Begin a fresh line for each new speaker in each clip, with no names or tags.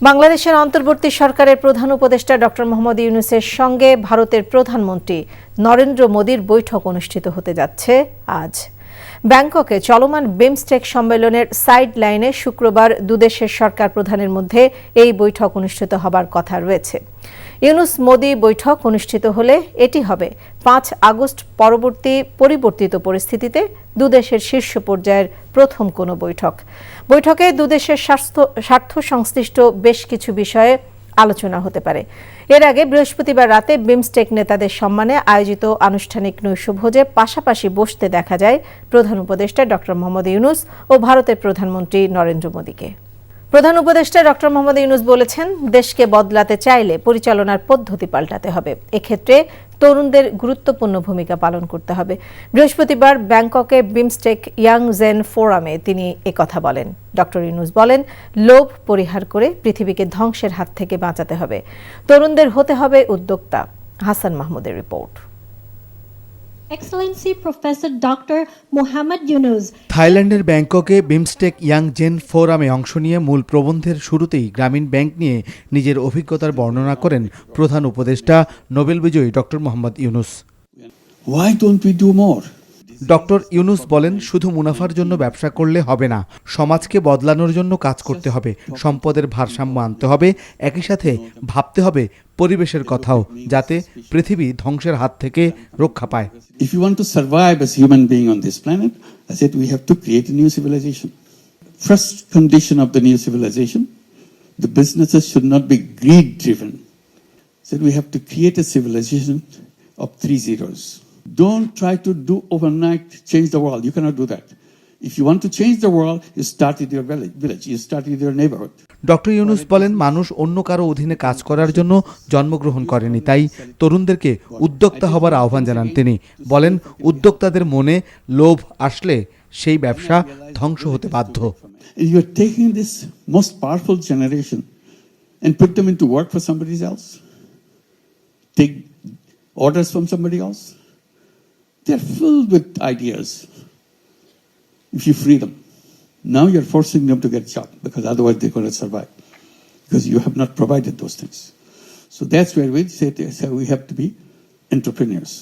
বাংলাদেশের অন্তর্বর্তী সরকারের প্রধান উপদেষ্টা ডক্টর মোহাম্মদ ইউনূসের সঙ্গে ভারতের প্রধানমন্ত্রী নরেন্দ্র মোদির বৈঠক অনুষ্ঠিত হতে যাচ্ছে আজ। ব্যাংককে চলমান বিমস্টেক সম্মেলনের সাইড লাইনে শুক্রবার দুদেশের সরকার প্রধানের মধ্যে এই বৈঠক অনুষ্ঠিত হবার কথা রয়েছে। ইউনূস মোদি বৈঠক অনুষ্ঠিত হলে এটি হবে 5 আগস্ট পরিবর্তিত পরিস্থিতিতে দুদেশের শীর্ষ পর্যায়ের প্রথম কোনো বৈঠক। বৈঠকে দুদেশের স্বার্থ সংশ্লিষ্ট বেশ কিছু বিষয়ে আলোচনা হতে পারে। এর আগে বৃহস্পতিবার রাতে বিমস্টেক নেতাদের সম্মানে আয়োজিত আনুষ্ঠানিক নৈশভোজে পাশাপাশি বসতে দেখা যায় প্রধান উপদেষ্টা ডক্টর মোহাম্মদ ইউনূস ও ভারতের প্রধানমন্ত্রী নরেন্দ্র মোদিকে। প্রধান উপদেষ্টা ডক্টর মোহাম্মদ ইউনূস বলেছেন, দেশকে বদলাতে চাইলে পরিচালনার পদ্ধতি পাল্টাতে হবে। এক্ষেত্রে তরুণদের গুরুত্বপূর্ণ ভূমিকা পালন করতে হবে। বৃহস্পতিবার ব্যাংককে বিমস্টেক ইয়াং জেন ফোরামে তিনি একথা বলেন। ডক্টর ইউনূস বলেন, লোভ পরিহার করে পৃথিবীকে ধ্বংসের হাত থেকে বাঁচাতে হবে। তরুণদের হতে হবে উদ্যোক্তা। হাসান মাহমুদের report.
Excellency Professor Dr. Mohammad Yunus।
থাইল্যান্ডের ব্যাংককে বিমস্টেক ইয়াং জেন ফোরামে অংশ নিয়ে মূল প্রবন্ধের শুরুতেই গ্রামীণ ব্যাংক নিয়ে নিজের অভিজ্ঞতার বর্ণনা করেন প্রধান উপদেষ্টা নোবেল বিজয়ী doctor Mohammad Yunus.
Why don't we do more?
Doctor Yunus বলেন, শুধু মুনাফার জন্য ব্যবসা করলে হবে না, সমাজকে বদলানোর জন্য কাজ করতে হবে, সম্পদের ভারসাম্য আনতে হবে, একই সাথে ভাবতে হবে পরিবেশের কথাও, যাতে পৃথিবী ধ্বংসের হাত থেকে রক্ষা পায়।
If you want to survive as human being on this planet, I said we have to create a new civilization. First condition of the new civilization, the businesses should not be greed driven. I said we have to create a civilization of 3 zeros. Don't try to do overnight change the world. You cannot do that. If you want to change the world, you start with your village, you start with your neighborhood.
Doctor Yunus বলেন, মানুষ অন্য কারো অধীনে কাজ করার জন্য জন্মগ্রহণ করেনি, তাই তরুণদেরকে উদ্যোক্তা হবার আহ্বান জানান তিনি। বলেন, উদ্যোক্তাদের মনে লোভ আসলে সেই ব্যবসা ধ্বংস হতে বাধ্য।
You are taking this most powerful generation and put them into work for somebody else. Take orders from somebody else. They are filled with ideas. If you free them, now you're forcing them to get a job because otherwise they're going to survive because you have not provided those things. So that's where we say we have to be entrepreneurs.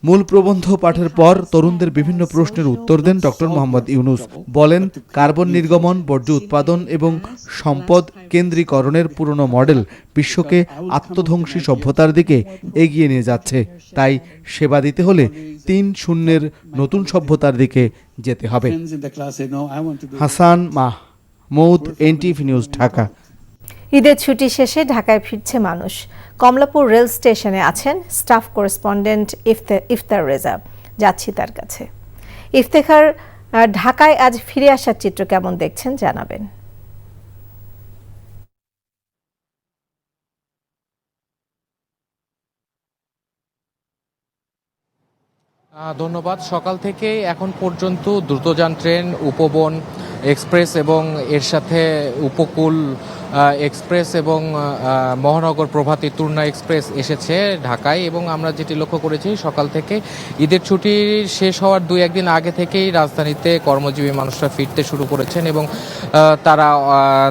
মূল প্রবন্ধ পাঠের পর তরুণদের বিভিন্ন প্রশ্নের উত্তর দেন doctor Mohammad Yunus. বলেন, carbon নির্গমন, বর্জ্য উৎপাদন এবং সম্পদ কেন্দ্রীকরণের পুরনো মডেল বিশ্বকে আত্মধ্বংসী সভ্যতার দিকে এগিয়ে নিয়ে যাচ্ছে। তাই সেবা দিতে হলে 3-0 নতুন সভ্যতার দিকে যেতে হবে। Hasan Mahmud, NTV news, Dhaka.
ঈদের ছুটি শেষে ঢাকায় ফিরছে মানুষ। কমলাপুর রেল স্টেশনে আছেন স্টাফ করেসপন্ডেন্ট ইফতার রেজা। যাচ্ছি তার কাছে। ইফতেখার, ঢাকায় আজ ফিরে আসার চিত্র কেমন দেখছেন জানাবেন।
ধন্যবাদ। সকাল থেকে এখন পর্যন্ত দ্রুতযান ট্রেন, উপবন এক্সপ্রেস এবং এর সাথে উপকূল এক্সপ্রেস এবং মহানগর প্রভাতী তুর্না এক্সপ্রেস এসেছে ঢাকায়। এবং আমরা যেটি লক্ষ্য করেছি, সকাল থেকে ঈদের ছুটি শেষ হওয়ার 2-1 দিন আগে থেকেই রাজধানীতে কর্মজীবী মানুষরা ফিরতে শুরু করেছেন এবং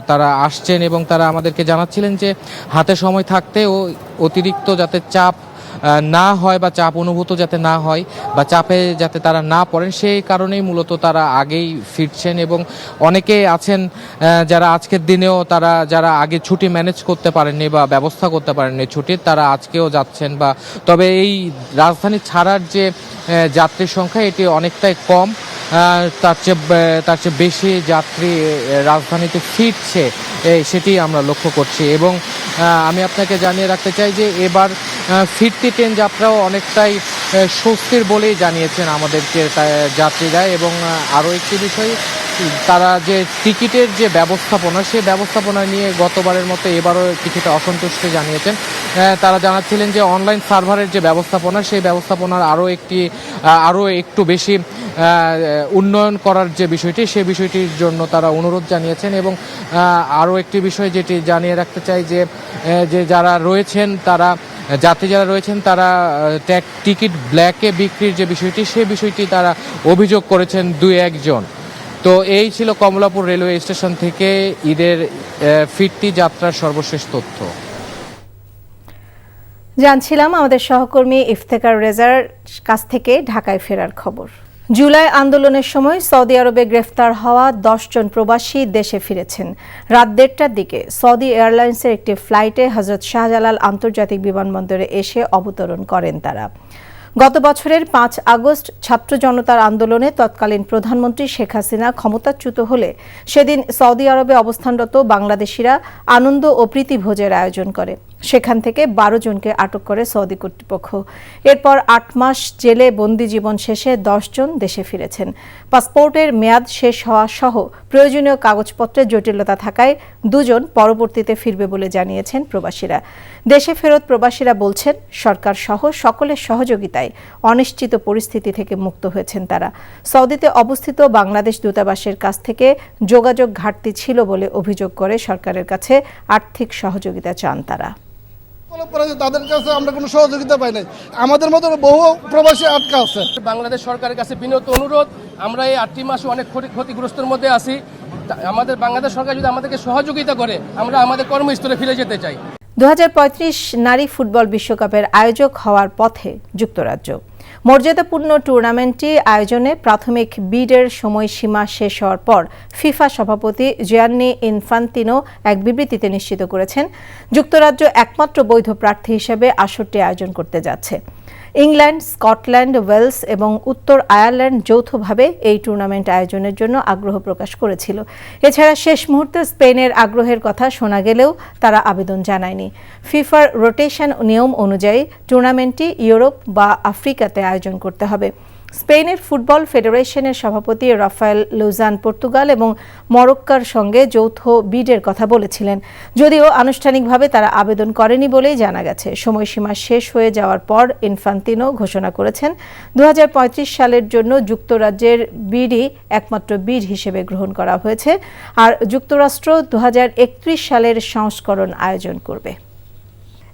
তারা আসছেন এবং তারা আমাদেরকে জানাচ্ছিলেন যে হাতে সময় থাকতে ও অতিরিক্ত যাতে চাপ না হয় বা চাপ অনুভূত যাতে না হয় বা চাপে যাতে তারা না পড়েন, সেই কারণেই মূলত তারা আগেই ফিরছেন। এবং অনেকে আছেন যারা আজকের দিনেও যারা আগে ছুটি ম্যানেজ করতে পারেননি বা ব্যবস্থা করতে পারেননি ছুটির, তারা আজকেও যাচ্ছেন। তবে এই রাজধানী ছাড়ার যে যাত্রীর সংখ্যা, এটি অনেকটাই কম। তার চেয়ে বেশি যাত্রী রাজধানীতে ফিরছে, সেটি আমরা লক্ষ্য করছি। এবং আমি আপনাকে জানিয়ে রাখতে চাই যে এবার ফিরতি ট্রেন যাত্রাও অনেকটাই স্বস্তির বলেই জানিয়েছেন আমাদেরকে যাত্রীরা। এবং আরও একটি বিষয়, তারা যে টিকিটের যে ব্যবস্থাপনা, সেই ব্যবস্থাপনা নিয়ে গতবারের মতো এবারও কিছুটা অসন্তুষ্টি জানিয়েছেন। তারা জানাচ্ছিলেন যে অনলাইন সার্ভারের যে ব্যবস্থাপনা, সেই ব্যবস্থাপনার আরও একটু বেশি উন্নয়ন করার যে বিষয়টি, সেই বিষয়টির জন্য তারা অনুরোধ জানিয়েছেন। এবং আরও একটি বিষয় যেটি জানিয়ে রাখতে চাই যে যারা রয়েছেন যাত্রী যারা রয়েছেন তারা টিকিট ব্ল্যাকে বিক্রির যে বিষয়টি, সেই বিষয়টি তারা অভিযোগ করেছেন 2-1 জন। তো এই ছিল কমলাপুর রেলওয়ে স্টেশন থেকে ঈদের ফিরতি যাত্রার সর্বশেষ তথ্য।
জানছিলাম আমাদের সহকর্মী ইফতেখার রেজার কাছ থেকে ঢাকায় ফেরার খবর। জুলাই আন্দোলনের সময় সৌদি আরবে গ্রেফতার হওয়া 10 জন প্রবাসী দেশে ফিরেছেন। রাত 1:30টার দিকে সৌদি এয়ারলাইন্সের একটি ফ্লাইটে হযরত শাহজালাল আন্তর্জাতিক বিমানবন্দরে এসে অবতরণ করেন তারা। গত বছরের 5 আগস্ট ছাত্র জনতার আন্দোলনে তৎকালীন প্রধানমন্ত্রী শেখ হাসিনা ক্ষমতাচ্যুত হলে সেদিন সৌদি আরবে অবস্থানরত বাংলাদেশিরা আনন্দ ও প্রীতিভোজের আয়োজন করে। সেখান থেকে 12 জনকে আটক করে সৌদি কর্তৃপক্ষ। এরপর 8 মাস জেলে বন্দি জীবন শেষে 10 জন দেশে ফিরেছেন। পাসপোর্টের মেয়াদ শেষ হওয়া সহ প্রয়োজনীয় কাগজপত্রের জটিলতা থাকায় 2 জন পরবর্তীতে ফিরবে বলে জানিয়েছেন প্রবাসীরা। দেশে ফেরত প্রবাসীরা বলছেন সরকার সহ সকলের সহযোগিতায় অনিশ্চিত পরিস্থিতি থেকে মুক্ত হয়েছেন তারা। সৌদিতে অবস্থিত বাংলাদেশ দূতাবাসের কাছ থেকে যোগাযোগ ঘাটতি ছিল বলে অভিযোগ করে সরকারের কাছে আর্থিক সহযোগিতা চান তারা।
তাদের কাছে আমরা কোনো সহযোগিতা পাই নাই। আমাদের মতো বহু প্রবাসী আটকা আছে।
বাংলাদেশ সরকারের কাছে বিনীত অনুরোধ, আমরা এই 8টি মাসে অনেক ক্ষতিগ্রস্তের মধ্যে আছি। আমাদের বাংলাদেশ সরকার যদি আমাদেরকে সহযোগিতা করে আমরা আমাদের কর্মস্থলে ফিরে যেতে চাই।
2035 নারী ফুটবল বিশ্বকাপের আয়োজক হওয়ার পথে যুক্তরাজ্য। মর্যাদাপূর্ণ টুর্নামেন্টটি আয়োজনে প্রাথমিক বিডের সময়সীমা শেষ হওয়ার পর ফিফা সভাপতি জিয়ান্নি ইনফান্তিনো এক বিবৃতিতে নিশ্চিত করেছেন যুক্তরাজ্য একমাত্র বৈধ প্রার্থী হিসেবে আসরটি আয়োজন করতে যাচ্ছে। ইংল্যান্ড, স্কটল্যান্ড, ওয়েলস এবং উত্তর আয়ারল্যান্ড যৌথভাবে এই টুর্নামেন্ট আয়োজনের জন্য আগ্রহ প্রকাশ করেছিল। এছাড়া শেষ মুহূর্তে স্পেনের আগ্রহের কথা শোনা গেলেও তারা আবেদন জানায়নি। ফিফার রোটেশন নিয়ম অনুযায়ী টুর্নামেন্টটি ইউরোপ বা আফ্রিকাতে আয়োজন করতে হবে। স্পেনের ফুটবল ফেডারেশনের সভাপতি রাফায়েল লুজান পর্তুগাল এবং মরক্কোর সঙ্গে যৌথ বিডের কথা বলেছিলেন, যদিও আনুষ্ঠানিকভাবে তারা আবেদন করেনি বলেই জানা গেছে। সময়সীমা শেষ হয়ে যাওয়ার পর ইনফান্তিনো ঘোষণা করেছেন 2035 সালের জন্য যুক্তরাজ্যের বিডই একমাত্র বিড হিসেবে গ্রহণ করা হয়েছে, আর যুক্তরাষ্ট্র 2031 সালের সংস্করণ আয়োজন করবে।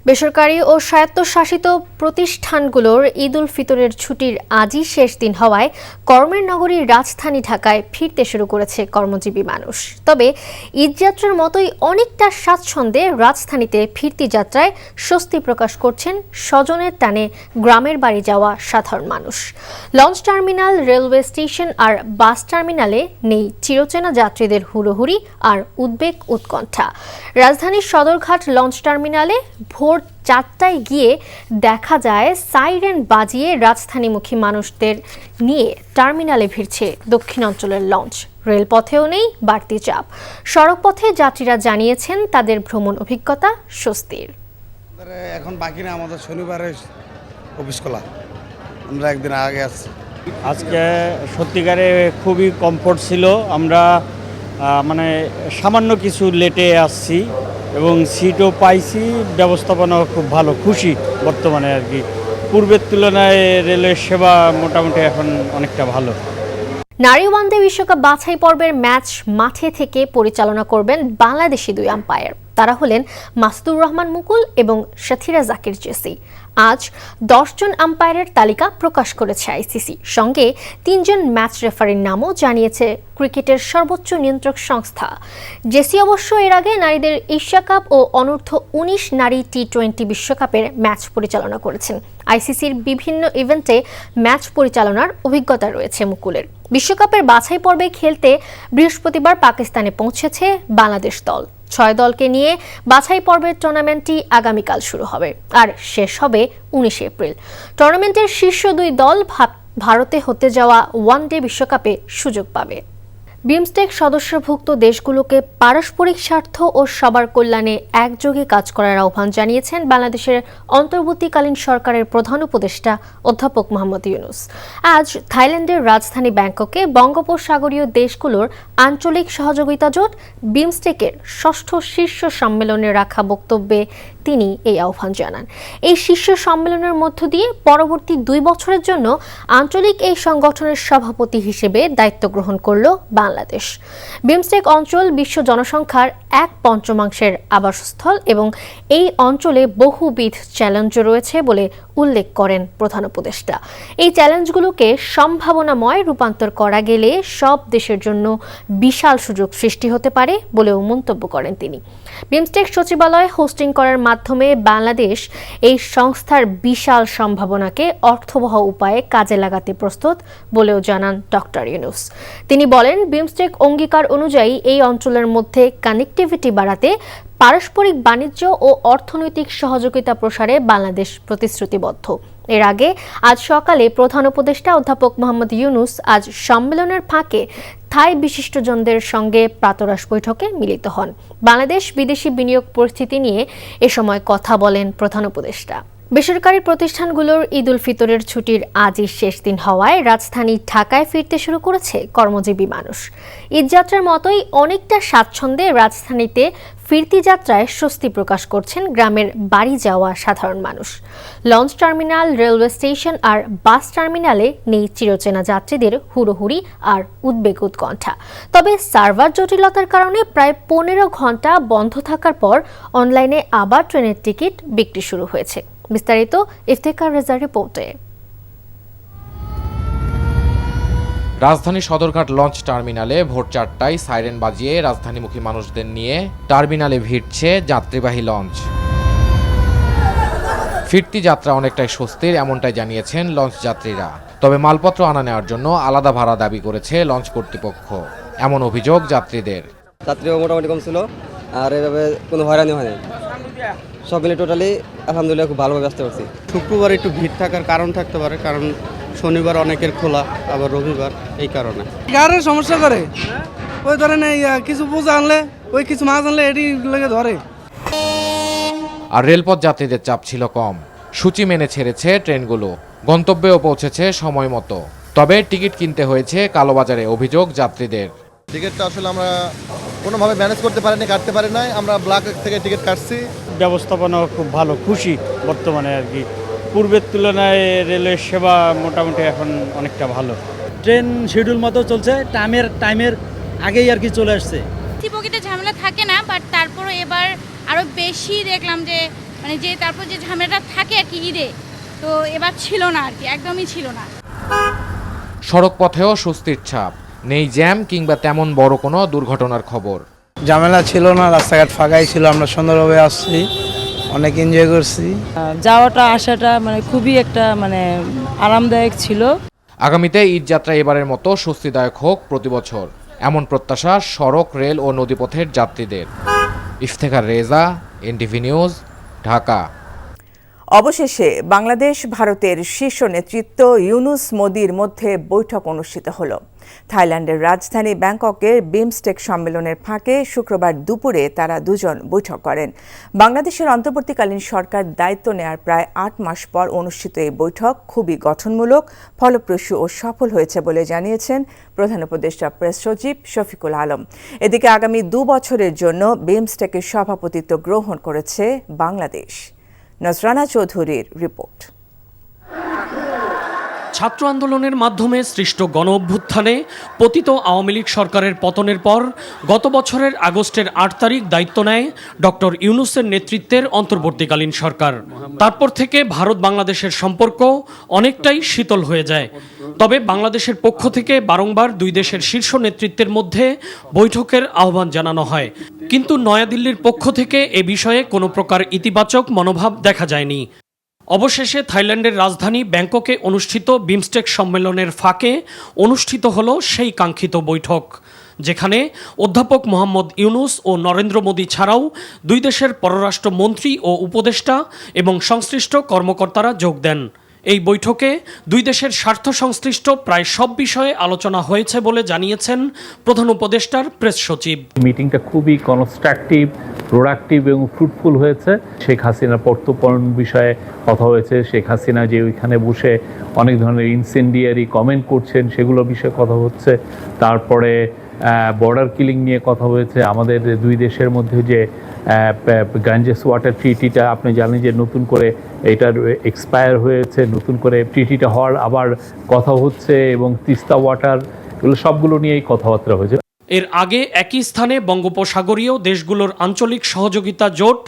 বেসরকারি ও স্বায়ত্তশাসিত প্রতিষ্ঠানগুলোর ঈদ উল ফিতরের ছুটির আজই শেষ দিন হওয়ায় কর্মের নগরী রাজধানী ঢাকায় ফিরতে শুরু করেছে কর্মজীবী মানুষ। তবে ঈদযাত্রার মতোই অনেকটা স্বাচ্ছন্দ্যে রাজধানীতে ফিরতি যাত্রায় স্বস্তি প্রকাশ করছেন স্বজনের টানে গ্রামের বাড়ি যাওয়া সাধারণ মানুষ। লঞ্চ টার্মিনাল, রেলওয়ে স্টেশন আর বাস টার্মিনালে নেই চিরচেনা যাত্রীদের হুড়োহুড়ি আর উদ্বেগ উৎকণ্ঠা। রাজধানীর সদরঘাট লঞ্চ টার্মিনালে ভোর 4টায় গিয়ে দেখা যায় সাইরেন বাজিয়ে রাজধানীমুখী মানুষদের নিয়ে টার্মিনালে ভিড়ছে দক্ষিণাঞ্চলের লঞ্চ। রেলপথেও নেই বাড়তি চাপ। সড়কপথে যাত্রীরা জানিয়েছেন তাদের ভ্রমণ অভিজ্ঞতা স্বস্তির।
এখন বাকি না, আমাদের শনিবারে অফিস খোলা, আমরা একদিন আগে আসছি।
আজকে সত্যিকারে খুবই কমফোর্ট ছিল। আমরা মানে সামান্য কিছু লেটে আসছি এবং সিটও পাইছি, ব্যবস্থাপনাও খুব ভালো, খুশি বর্তমানে আর কি। পূর্বের তুলনায় রেলের সেবা মোটামুটি এখন অনেকটা ভালো।
নারী ওয়ানডে বিশ্বকাপ বাছাই পর্বের ম্যাচ মাঠে থেকে পরিচালনা করবেন বাংলাদেশি 2 আম্পায়ার। তারা হলেন মাসুদুর রহমান মুকুল এবং সাথীরা জাকির জেসি। আজ 10 জন আম্পায়ারের তালিকা প্রকাশ করেছে আইসিসি। সঙ্গে 3 জন ম্যাচ রেফারির নামও জানিয়েছে ক্রিকেটের সর্বোচ্চ নিয়ন্ত্রক সংস্থা। জেসি অবশ্য এর আগে নারীদের এশিয়া কাপ ও অনূর্ধ্ব 19 নারী টি20 বিশ্বকাপের ম্যাচ পরিচালনা করেছেন। আইসিসির বিভিন্ন ইভেন্টে ম্যাচ পরিচালনার অভিজ্ঞতা রয়েছে মুকুলের। বিশ্বকাপের বাছাই পর্বে খেলতে বৃহস্পতিবার পাকিস্তানে পৌঁছেছে বাংলাদেশ দল। 6 দলকে নিয়ে বাছাই পর্বের টুর্নামেন্টটি আগামীকাল শুরু হবে আর শেষ হবে 19 এপ্রিল। টুর্নামেন্টের শীর্ষ 2 দল ভারতে হতে যাওয়া ওয়ানডে বিশ্বকাপে সুযোগ পাবে। বিমস্টেক সদস্যভুক্ত দেশগুলোকে পারস্পরিক স্বার্থ ও সবার কল্যাণে একযোগে কাজ করার আহ্বান জানিয়েছেন বাংলাদেশের অন্তর্বর্তীকালীন সরকারের প্রধান উপদেষ্টা অধ্যাপক মোহাম্মদ ইউনূস। আজ থাইল্যান্ডের রাজধানী ব্যাংককে বঙ্গোপসাগরীয় দেশগুলোর আঞ্চলিক সহযোগিতা জোট বিমস্টেকের 6ষ্ঠ শীর্ষ সম্মেলনে রাখা বক্তব্যে তিনি এই আহ্বান জানান। এই শীর্ষ সম্মেলনের মধ্য দিয়ে পরবর্তী 2 বছরের জন্য আঞ্চলিক এই সংগঠনের সভাপতি হিসেবে দায়িত্ব গ্রহণ করল বাংলাদেশ। বিমস্টেক অঞ্চল বিশ্ব জনসংখ্যার 1/5 আবাসস্থল এবং এই অঞ্চলে বহুবিধ চ্যালেঞ্জ রয়েছে বলে উল্লেখ করেন প্রধান উপদেষ্টা। এই চ্যালেঞ্জগুলোকে সম্ভাবনাময় রূপান্তর করা গেলে সব দেশের জন্য বিশাল সুযোগ সৃষ্টি হতে পারে বলেও মন্তব্য করেন তিনি। বিমস্টেক সচিবালয় হোস্টিং করার মাধ্যমে বাংলাদেশ এই সংস্থার বিশাল সম্ভাবনাকে অর্থবহ উপায়ে কাজে লাগাতে প্রস্তুত বলেও জানান ডক্টর ইউনূস। তিনি বলেন, বিমস্টেক অঙ্গীকার অনুযায়ী এই অঞ্চলের মধ্যে কানেক্টিভিটি বাড়াতে পারস্পরিক বাণিজ্য ও অর্থনৈতিক সহযোগিতা প্রসারে বাংলাদেশ প্রতিশ্রুতিবদ্ধ। এর আগে আজ সকালে প্রধান উপদেষ্টা অধ্যাপক মোহাম্মদ ইউনূস আজ সম্মেলনের ফাঁকে থাই বিশিষ্টজনদের সঙ্গে প্রাতরাশ বৈঠকে মিলিত হন। বাংলাদেশ বিদেশি বিনিয়োগ পরিস্থিতি নিয়ে এ সময় কথা বলেন প্রধান উপদেষ্টা। বেসরকারি প্রতিষ্ঠানগুলোর ঈদ উল ফিতরের ছুটির আজই শেষ দিন হওয়ায় রাজধানী ঢাকায় ফিরতে শুরু করেছে কর্মজীবী মানুষ। ঈদযাত্রার মতোই অনেকটা স্বাচ্ছন্দ্যে রাজধানীতে ফিরতি যাত্রায় স্বস্তি প্রকাশ করছেন গ্রামের বাড়ি যাওয়া সাধারণ মানুষ। লঞ্চ টার্মিনাল, রেলওয়ে স্টেশন আর বাস টার্মিনালে নেই চিরচেনা যাত্রীদের হুড়োহুড়ি আর উদ্বেগ উৎকণ্ঠা। তবে সার্ভার জটিলতার কারণে প্রায় 15 ঘন্টা বন্ধ থাকার পর অনলাইনে আবার ট্রেনের টিকিট বিক্রি শুরু হয়েছে। বিস্তারিত ইফতেখার রেজার রিপোর্টে।
রাজধানী সদরঘাট লঞ্চ টার্মিনালে ভোর 4টায় সাইরেন বাজিয়ে রাজধানীমুখী মানুষদের নিয়ে টার্মিনালে ভিড়ছে যাত্রীবাহী লঞ্চ। ফিরতি যাত্রা অনেকটাই স্বস্তির, এমনটাই জানিয়েছেন লঞ্চ যাত্রীরা। তবে মালপত্র আনা নেওয়ার জন্য আলাদা ভাড়া দাবি করেছে লঞ্চ কর্তৃপক্ষ। এমন অভিযোগ যাত্রীদের।
যাত্রীও মোটামুটি কম ছিল, আর এভাবে কোনো হয়রানি হয়নি। সব মিলে টোটালি আলহামদুলিল্লাহ খুব ভালোভাবে আসতে পারছি।
শুক্রবার একটু ভিড় থাকার কারণ থাকতে পারে, কারণ শনিবার অনেকের খোলা, আবার রবিবার, এই কারণে
গাড়ির সমস্যা করে। ওই ধরেন কিছু বোঝা আনলে, ওই কিছু মাছ আনলে এটি লেগে ধরে।
আর রেলপথ যাত্রীদের চাপ ছিল কম, সূচি মেনে ছেড়েছে ট্রেনগুলো, গন্তব্যেও পৌঁছেছে সময় মতো। তবে টিকিট কিনতে হয়েছে কালোবাজারে, অভিযোগ যাত্রীদের।
টিকিটটা আসলে আমরা কোনোভাবে ম্যানেজ করতে পারিনি, কাটতে পারি নাই। আমরা ব্ল্যাক থেকে টিকিট কাটছি।
ব্যবস্থাপনা খুব ভালো, খুশি বর্তমানে আর কি। পূর্বের তুলনায় রেলের সেবা মোটামুটি এখন অনেকটা ভালো।
ট্রেন শিডিউল মতো চলছে, টাইমের আগেই আর কি চলে আসছে।
প্রকৃতির ঝামেলা থাকে না, বাট তারপরও এবার আরও বেশি দেখলাম যে তারপর যে ঝামেলাটা থাকে আর কি ঈদে, তো এবার ছিল না আর কি, একদমই ছিল না।
সড়ক পথেও স্বস্তির ছাপ, নেই জ্যাম কিংবা তেমন বড় কোনো দুর্ঘটনার খবর।
ঝামেলা ছিল না, রাস্তাঘাট ফাঁকাই ছিল, আমরা সুন্দরভাবে আসছি, অনেক এনজয় করছি।
যাওয়াটা আসাটা খুবই একটা আরামদায়ক ছিল।
আগামীতে ঈদ যাত্রা এবারের মতো স্বস্তিদায়ক হোক প্রতি বছর, এমন প্রত্যাশা সড়ক, রেল ও নদীপথের যাত্রীদের। Iftekhar Reza, NTV news, Dhaka.
অবশেষে বাংলাদেশ ভারতের শীর্ষ নেতৃত্ব ইউনূস মোদির মধ্যে বৈঠক অনুষ্ঠিত হলো। থাইল্যান্ডের রাজধানী ব্যাংককের বিমস্টেক সম্মেলনের ফাঁকে শুক্রবার দুপুরে তারা দুজন বৈঠক করেন। বাংলাদেশের অন্তর্বর্তীকালীন সরকার দায়িত্ব নেয়ার প্রায় 8 মাস পর অনুষ্ঠিত এই বৈঠক খুবই গঠনমূলক, ফলপ্রসূ ও সফল হয়েছে বলে জানিয়েছেন প্রধান উপদেষ্টা প্রেস সচিব শফিকুল আলম। এদিকে আগামী 2 বছরের জন্য বিমস্টেকের সভাপতিত্ব গ্রহণ করেছে বাংলাদেশ। নজরানা চৌধুরীর রিপোর্ট।
ছাত্র আন্দোলনের মাধ্যমে সৃষ্ট গণ অভ্যুত্থানে পতিত আওয়ামী লীগ সরকারের পতনের পর গত বছরের আগস্টের 8 তারিখ দায়িত্ব নেয় ডক্টর ইউনূসের নেতৃত্বের অন্তর্বর্তীকালীন সরকার। তারপর থেকে ভারত বাংলাদেশের সম্পর্ক অনেকটাই শীতল হয়ে যায়। তবে বাংলাদেশের পক্ষ থেকে বারংবার দুই দেশের শীর্ষ নেতৃত্বের মধ্যে বৈঠকের আহ্বান জানানো হয়, কিন্তু নয়াদিল্লির পক্ষ থেকে এ বিষয়ে কোনো প্রকার ইতিবাচক মনোভাব দেখা যায়নি। অবশেষে থাইল্যান্ডের রাজধানী ব্যাংককে অনুষ্ঠিত বিমস্টেক সম্মেলনের ফাঁকে অনুষ্ঠিত হলো সেই কাঙ্ক্ষিত বৈঠক, যেখানে অধ্যাপক মোহাম্মদ ইউনূস ও নরেন্দ্র মোদী ছাড়াও দুই দেশের পররাষ্ট্র মন্ত্রী ও উপদেষ্টা এবং সংশ্লিষ্ট কর্মকর্তারা যোগ দেন। এই বৈঠকে দুই দেশের স্বার্থ সংশ্লিষ্ট প্রায় সব বিষয়ে আলোচনা হয়েছে বলে জানিয়েছেন প্রধান উপদেষ্টার প্রেস সচিব।
মিটিংটা খুবই কনস্ট্রাকটিভ, প্রোডাক্টিভ এবং ফ্রুটফুল হয়েছে। শেখ হাসিনার প্রত্যর্পণ বিষয়ে কথা হয়েছে। শেখ হাসিনা যে ওইখানে বসে অনেক ধরনের ইনসেন্ডিয়ারি কমেন্ট করছেন সেগুলোর বিষয়ে কথা হচ্ছে। তারপরে বর্ডার কিলিং নিয়ে কথা হয়েছে। আমাদের দুই দেশের মধ্যে যে গাঞ্জেস ওয়াটার ট্রিটিটা আপনি জানেন যে নতুন করে এটার এক্সপায়ার হয়েছে, নতুন করে ট্রিটিটা হওয়ার আবার কথা হচ্ছে, এবং তিস্তা ওয়াটার, এগুলো সবগুলো নিয়েই কথাবার্তা হয়েছে।
এর আগে একই স্থানে বঙ্গোপসাগরীয় দেশগুলোর আঞ্চলিক সহযোগিতা জোট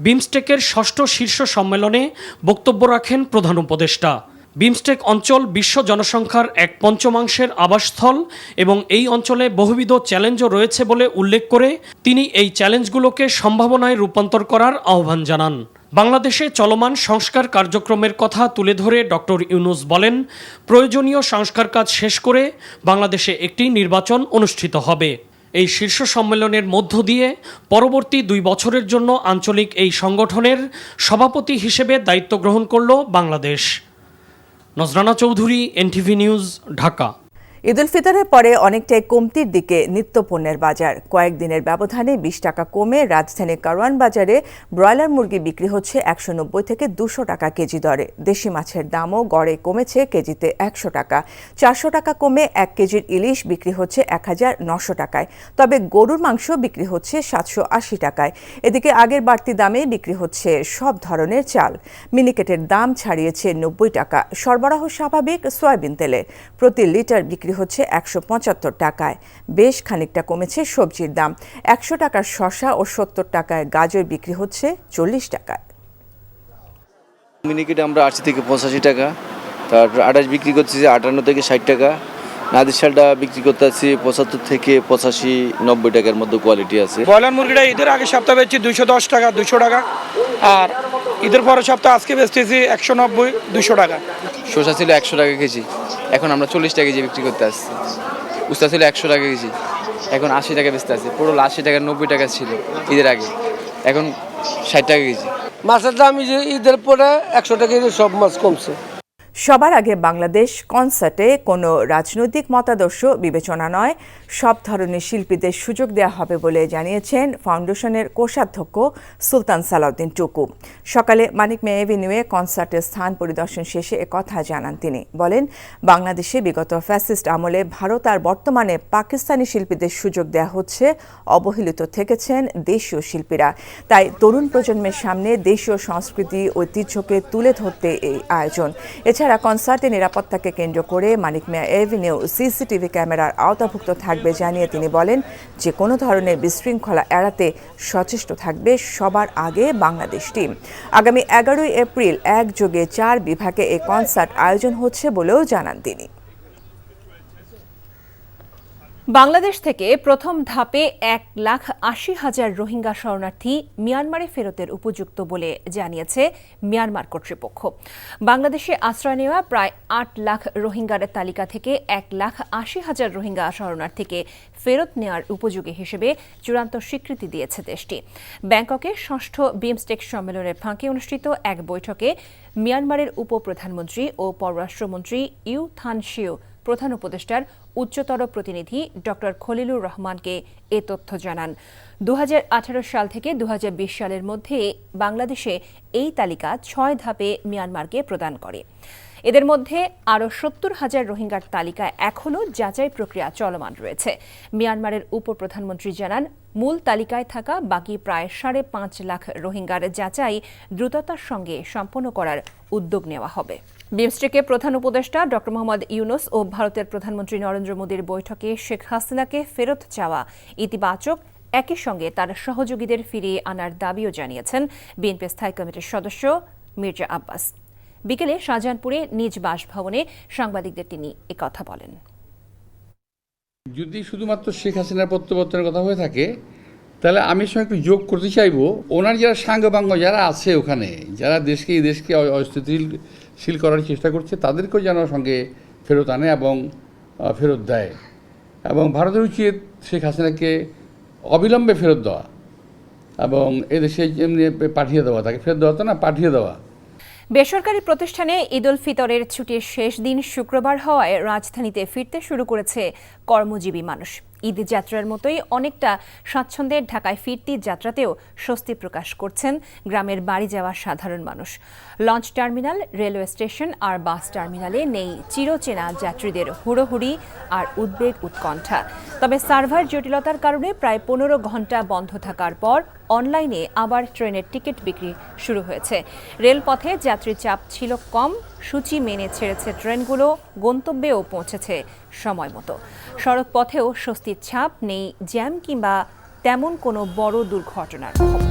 বিমস্টেকের ৬ষ্ঠ শীর্ষ সম্মেলনে বক্তব্য রাখেন প্রধান উপদেষ্টা। বিমস্টেক অঞ্চল বিশ্ব জনসংখ্যার 1/5 আবাসস্থল এবং এই অঞ্চলে বহুবিধ চ্যালেঞ্জও রয়েছে বলে উল্লেখ করে তিনি এই চ্যালেঞ্জগুলোকে সম্ভাবনায় রূপান্তর করার আহ্বান জানান। বাংলাদেশে চলমান সংস্কার কার্যক্রমের কথা তুলে ধরে ডক্টর ইউনূস বলেন, প্রয়োজনীয় সংস্কার কাজ শেষ করে বাংলাদেশে একটি নির্বাচন অনুষ্ঠিত হবে। এই শীর্ষ সম্মেলনের মধ্য দিয়ে পরবর্তী 2 বছরের জন্য আঞ্চলিক এই সংগঠনের সভাপতি হিসেবে দায়িত্ব গ্রহণ করল বাংলাদেশ। Nazrana Chowdhury, NTV news, Dhaka.
ঈদ উল ফিতরের পরে অনেকটাই কমতির দিকে নিত্যপণ্যের বাজার। কয়েকদিনের ব্যবধানে 20 টাকা কমে রাজধানীর কারওয়ান বাজারে ব্রয়লার মুরগি বিক্রি হচ্ছে 190 থেকে 200 টাকা কেজি দরে। দেশি মাছের দামও গড়ে কমেছে কেজিতে 100 টাকা। 400 টাকা কমে 1 কেজির ইলিশ বিক্রি হচ্ছে 1900 টাকায়। তবে গরুর মাংস বিক্রি হচ্ছে 780 টাকায়। এদিকে আগের বাড়তি দামে বিক্রি হচ্ছে সব ধরনের চাল। মিনিকেটের দাম ছাড়িয়েছে 90 টাকা। সরবরাহ স্বাভাবিক সয়াবিন তেলে প্রতি লিটার বিক্রি হচ্ছে 175 টাকায়। বেশ খানিকটা কমেছে সবজির দাম। 100 টাকার শসা ও 70 টাকায় গাজর বিক্রি হচ্ছে 40 টাকায়।
মিনিকেটে আমরা 80 থেকে 85 টাকা, তারপর আড়াইশ বিক্রি করতেছি 58 থেকে 60 টাকা। নাদির শালটা বিক্রি করতে আছি 75 থেকে 85-90 টাকার মধ্যে কোয়ালিটি আছে।
ব্রয়লার মুরগিটা ঈদের আগে সপ্তাহে বেচছি 210 টাকা 200 টাকা, আর ঈদের পরের সপ্তাহে আজকে বেচতেছি 190-200 টাকা।
শসা ছিল 100 টাকা কেজি, এখন আমরা 40 টাকা কেজি বিক্রি করতে আসছি। উস্তা ছিল 100 টাকা কেজি, এখন 80 টাকা বেচতে আসছি। পুরো 80 টাকা 90 টাকা ছিল ঈদের আগে, এখন 60 টাকা কেজি।
মাছের দাম ঈদের পরে 100 টাকা কেজি সব মাছ কমছে।
সবার আগে বাংলাদেশ কনসার্টে কোনো রাজনৈতিক মতাদর্শ বিবেচনা নয়, সব ধরনের শিল্পীদের সুযোগ দেওয়া হবে বলে জানিয়েছেন ফাউন্ডেশনের কোষাধ্যক্ষ সুলতান সালাউদ্দিন টুকু। সকালে মানিক মিয়া এভিনিউয়ে কনসার্টের স্থান পরিদর্শন শেষে একথা জানান তিনি। বলেন, বাংলাদেশে বিগত ফ্যাসিস্ট আমলে ভারত আর বর্তমানে পাকিস্তানি শিল্পীদের সুযোগ দেওয়া হচ্ছে, অবহেলিত থেকেছেন দেশীয় শিল্পীরা। তাই তরুণ প্রজন্মের সামনে দেশীয় সংস্কৃতি ঐতিহ্যকে তুলে ধরতে এই আয়োজন। এছাড়া কনসার্টে নিরাপত্তাকে কেন্দ্র করে মানিক মিয়া এভিনিউ সিসিটিভি ক্যামেরার আওতাভুক্ত থাকবে জানিয়ে তিনি বলেন, যে কোনো ধরনের বিশৃঙ্খলা এড়াতে সচেষ্ট থাকবে সবার আগে বাংলাদেশ টিম। আগামী 11 এপ্রিল একযোগে 4 বিভাগে এই কনসার্ট আয়োজন হচ্ছে বলেও জানান তিনি।
বাংলাদেশ থেকে প্রথম ধাপে 1,80,000 রোহিঙ্গা শরণার্থী মিয়ানমারে ফেরতের উপযুক্ত বলে জানিয়েছে মিয়ানমার কর্তৃপক্ষ। বাংলাদেশে আশ্রয় নেওয়া প্রায় 8 লাখ রোহিঙ্গার তালিকা থেকে 1,80,000 রোহিঙ্গা শরণার্থীকে ফেরত নেওয়ার উপযোগী হিসেবে চূড়ান্ত স্বীকৃতি দিয়েছে দেশটি। ব্যাংককে 6ষ্ঠ বিমস্টেক সম্মেলনের ফাঁকে অনুষ্ঠিত এক বৈঠকে মিয়ানমারের উপপ্রধানমন্ত্রী ও পররাষ্ট্রমন্ত্রী ইউ থান শিউ প্রধান উপদেষ্টার উচ্চতর প্রতিনিধি ডক্টর খলিলুর রহমানকে এ তথ্য জানান। 2018 সাল থেকে 2020 সালের মধ্যে বাংলাদেশে এই তালিকা 6 ধাপে মিয়ানমারকে প্রদান করে। এদের মধ্যে আরও 70,000 রোহিঙ্গার তালিকা এখনও যাচাই প্রক্রিয়া চলমান রয়েছে। মিয়ানমারের উপপ্রধানমন্ত্রী জানান, মূল তালিকায় থাকা বাকি প্রায় 5.5 লাখ রোহিঙ্গার যাচাই দ্রুততার সঙ্গে সম্পন্ন করার উদ্যোগ নেওয়া হবে। বিমস্টেকে প্রধান উপদেষ্টা ডক্টর মোহাম্মদ ইউনূস ও ভারতের প্রধানমন্ত্রী নরেন্দ্র মোদীর বৈঠকে শেখ হাসিনাকে ফেরত চাওয়া ইতিবাচক, একই সঙ্গে তার সহযোগীদের ফিরিয়ে আনার দাবিও জানিয়েছেন বিএনপি স্থায়ী কমিটির সদস্য মির্জা আব্বাস। বিকেলে শাহজাহানপুরে নিজ বাসভবনে সাংবাদিকদের তিনি একথা বলেন।
যদি শুধুমাত্র শেখ হাসিনার প্রত্যাবর্তনের কথা হয়ে থাকে, তাহলে আমি সঙ্গে একটু যোগ করতে চাইবো, ওনার যারা সাঙ্গপাঙ্গ যারা আছে ওখানে, যারা এই দেশকে অস্থিতিশীল করার চেষ্টা করছে, তাদেরকেও যেন সঙ্গে ফেরত আনে এবং ফেরত দেয়। এবং ভারতের উচিত শেখ হাসিনাকে অবিলম্বে ফেরত দেওয়া এবং এদেশে এমনি পাঠিয়ে দেওয়া, তাকে ফেরত দেওয়া তো না, পাঠিয়ে দেওয়া।
বেসরকারি প্রতিষ্ঠানে ঈদ উল ফিতরের ছুটির শেষ দিন শুক্রবার হওয়ায় রাজধানীতে ফিরতে শুরু করেছে কর্মজীবী মানুষ। ঈদ যাত্রার মতোই অনেকটা স্বাচ্ছন্দ্যের ঢাকায় ফিরতি যাত্রাতেও স্বস্তি প্রকাশ করছেন গ্রামের বাড়ি যাওয়া সাধারণ মানুষ। লঞ্চ টার্মিনাল, রেলওয়ে স্টেশন আর বাস টার্মিনালে নেই চিরচেনা যাত্রীদের হুড়োহুড়ি আর উদ্বেগ উৎকণ্ঠা। তবে সার্ভার জটিলতার কারণে প্রায় 15 ঘণ্টা বন্ধ থাকার পর অনলাইনে আবার ট্রেনের টিকিট বিক্রি শুরু হয়েছে। রেলপথে যাত্রী চাপ ছিল কম, সূচি মেনে ছেড়েছে ট্রেনগুলো, গন্তব্যেও পৌঁছেছে সময় মতো। সড়ক পথেও স্বস্তির ছাপ নেই, জ্যাম কিংবা তেমন কোনো বড় দুর্ঘটনার খবর।